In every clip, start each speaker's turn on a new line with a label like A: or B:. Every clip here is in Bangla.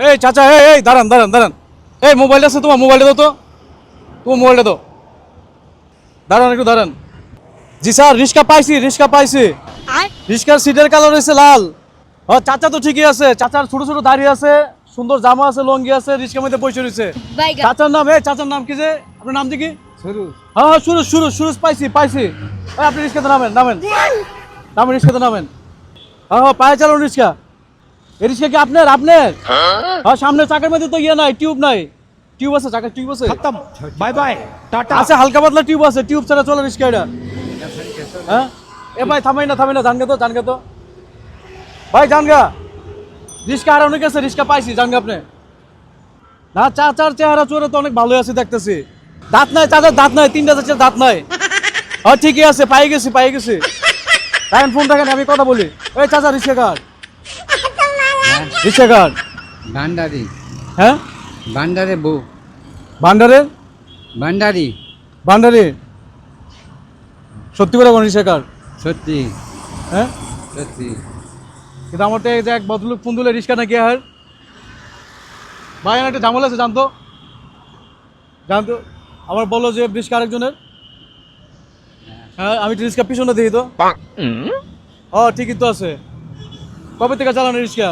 A: এই চাচা, এই দাঁড়ান দাঁড়ান দাঁড়ান। এই মোবাইলটা আছে তোমার, মোবাইলটা দাও তো, তোমার মোবাইলটা দাও। দাঁড়ান একটু দাঁড়ান। জি স্যার, রিক্সা পাইছি, রিক্সা পাইছি। রিক্সার সিটের কালার হয়েছে লাল। ও চাচা তো ঠিকই আছে, চাচার ছোট ছোট দাড়ি আছে, সুন্দর জামা আছে, লঙ্গি আছে, রিক্সার মধ্যে বসে রয়েছে। চাচার নাম, চাচার নাম কি যে, আপনার নাম কি? সুরুজ। হ্যাঁ হ্যাঁ, সুরুজ সুরুজ সুরুজ, পাইছি পাইছি। আপনি রিক্সাতে নামেন, নামেন নামেন, রিক্সাতে নামেন। হ্যাঁ হ্যাঁ, পায়ে চালান রিক্সা। এই রিক্সা কি আপনার? আপনার? হ্যাঁ, সামনে চাকার মধ্যে তো ইয়ে নাই, টিউব নাই। টিউব আছে, চাকার টিউব আছে।
B: Bye bye tata.
A: আছে, হালকা পাতলা টিউব আছে, টিউব ছাড়া চলে রিক্সা এটা। হ্যাঁ এ ভাই, থামাই না জানগে তো, জানগে তো ভাই, জানগা। রিক্সা আর অনেক আছে, রিক্সা পাইছি, জানগে আপনি। না, চাচার চেহারা চোরে তো অনেক ভালো আছে দেখতেছি। দাঁত নাই চাচার, দাঁত নাই, 3টা চাচার দাঁত নাই। হ্যাঁ ঠিকই আছে, পাই গেছি পাই গেছি। রাখেন ফোন, রাখেন, আমি কথা বলি। এই চাচা, রিক্সা কার? রিক্সা কার?
B: ভান্ডারি।
A: হ্যাঁ,
B: ভান্ডারে বউ।
A: ভান্ডারের?
B: ভান্ডারি।
A: ভান্ডারি? সত্যি করে কোন রিক্সা কার?
B: সত্যি
A: হ্যাঁ
B: সত্যি।
A: কিন্তু আমার তো এই যে এক ভদ্রলোক ফোন দিলে রিক্সা নাকি আর ভাই, আমার একটা ঝামেলা আছে, জানতো জানতো। আমার বললো যে রিক্সা আরেকজনের। হ্যাঁ, আমি রিক্সা পিছনে দিই তো। ও ঠিকই তো আছে। কবে থেকে চালান রিক্সা?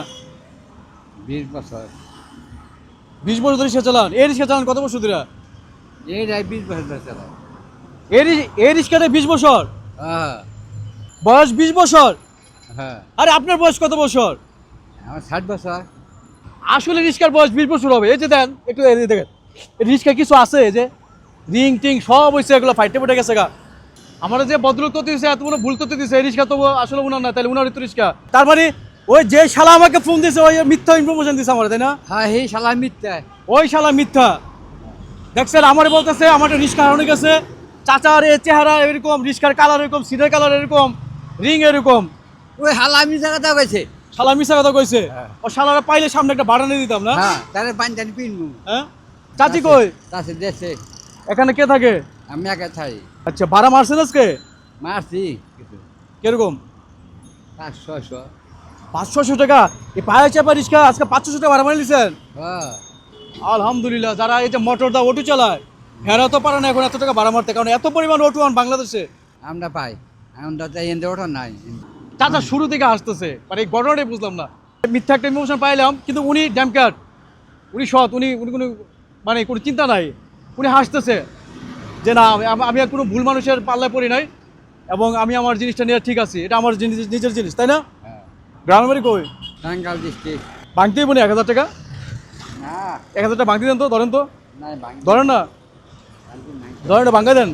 B: 20 বছর।
A: 20 বছর ধরে রিক্সা চালান? এই রিক্সা চালান কত বছর ধরে?
B: এই রায় 20 বছর চালায়।
A: এই রিক্সাটা 20 বছর?
B: হ্যাঁ
A: বয়স 20 বছর?
B: হ্যাঁ।
A: আরে আপনার বয়স কত বছর?
B: আমার 60 বছর।
A: আসলে রিক্সার বয়স 20 বছর হবে? এই যে দেন একটু, এই যে দেখেন, রিক্সা কিছু আছে, এই যে রিং টিং সব হয়েছে, এগুলো ফাইটে ফুটে গেছে গা। আমার যে ভদ্রলোক তথ্য দিচ্ছে, এতগুলো ভুল তথ্য দিচ্ছে, এই রিক্সা তো আসলে উনার না, তাহলে উনারই তো রিক্সা। তার মানে ওই যে শালা আমাকে ফোন দিছে, ওই মিথ্যা ইনফরমেশন দিছে আমার, তাই না?
B: হ্যাঁ, এই শালা মিথ্যা।
A: ওই শালা মিথ্যা। দেখছেন, আমার বলতেছে আমার রিক্সা হারানো গেছে। চাচার এই চেহারা এরকম, রিক্সার কালার এরকম, সিটের কালার এরকম, রিং এরকম।
B: ওই শালা মিথ্যা কথা কইছে।
A: শালা মিশা কথা কইছে।
B: হ্যাঁ।
A: ও শালারা পাইলে সামনে একটা ভাড়া নিয়ে দিতাম না?
B: হ্যাঁ, তারে বান্ধানি পিনমু।
A: হ্যাঁ, চাচি কই?
B: তাছে দেশে।
A: এখানে কে থাকে?
B: আমি একা থাই।
A: আচ্ছা, ভাড়া মারছেন আজকে?
B: মারছি কিছু।
A: কিরকম?
B: 500-600।
A: 500 টাকা? এই পায়ে চাপা রিক্সা আজকে 500 টাকা ভাড়া মারি নিছেন?
B: হ্যাঁ।
A: আলহামদুলিল্লাহ। যারা এই যে মোটর দা অটো চালায়, হেরা তো পারে না এখন এত টাকা ভাড়া মারতে, কারণ এত পরিমাণ অটো বাংলাদেশে।
B: আমরা পাই। আমরা তো এনতে ওঠা নাই।
A: চাচা শুরু থেকে আসতেছে, মানে এই ঘটনাটাই বুঝলাম না। মিথ্যা একটা ইমোশন পাইলাম, কিন্তু উনি ড্যামকার, উনি সৎ, উনি উনি কোনো মানে কোনো চিন্তা নাই। উনি হাসতেছে যে না, আমি আর কোনো ভুল মানুষের পাল্লায় পড়ি নাই, এবং আমি আমার জিনিসটা নিয়ে ঠিক আছি, এটা আমার নিজের জিনিস, তাই না?
B: হ্যাঁ।
A: গ্রামের বাড়ি কই?
B: টাঙ্গাইল ডিস্ট্রিক্ট।
A: ভাঙতেই বলি 1000 টাকা।
B: না
A: 1000 টাকা ভাঙতে দেন তো, ধরেন তো,
B: নাই
A: ধরেন না, ধরেন না, ভাঙা দেন।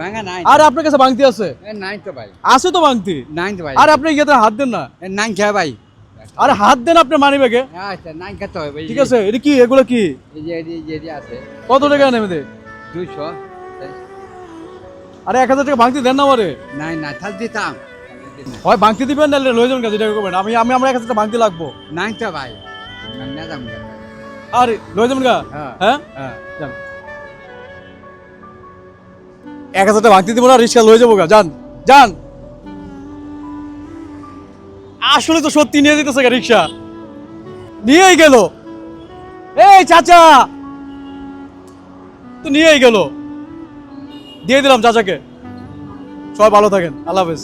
B: ভাঙা নাই।
A: আর আপনার কাছে ভাঙতি আছে?
B: নাই তো ভাই।
A: আছে তো ভাঙতি।
B: নাই তো ভাই।
A: আর আপনি ইয়েতে হাত দেন না।
B: নাই খেয়া ভাই।
A: আরে হাত দেন আপনার মানি ব্যাগে।
B: আচ্ছা, নাই খেতে হবে ভাই।
A: ঠিক আছে, এটা কি, এগুলো কি?
B: এই যে আছে।
A: কত টাকা নেবে দে?
B: 200।
A: আরে 1000 টাকা ভাঙতি দেন না আমারে।
B: নাই না, থাল দিতাম।
A: হয় ভাঙতি দিবেন, নাহলে লয়ে যাবেন, কাজে টাকা করবেন। আমার 1000 টাকা ভাঙতি লাগবো।
B: নাই তো ভাই। আমি না যাম।
A: আরে লয়ে যাবেন গা?
B: হ্যাঁ।
A: হ্যাঁ
B: হ্যাঁ।
A: যান। 1000 টাকা ভাঙতি দিব না, রিক্সা লয়ে যাবো গা, যান যান। আসলে তো সত্যি নিয়ে যেতেছে গা রিক্সা, নিয়েই গেল। এই চাচা তো নিয়েই গেল, দিয়ে দিলাম চাচাকে। সবাই ভালো থাকেন, আল্লাহ হাফেজ।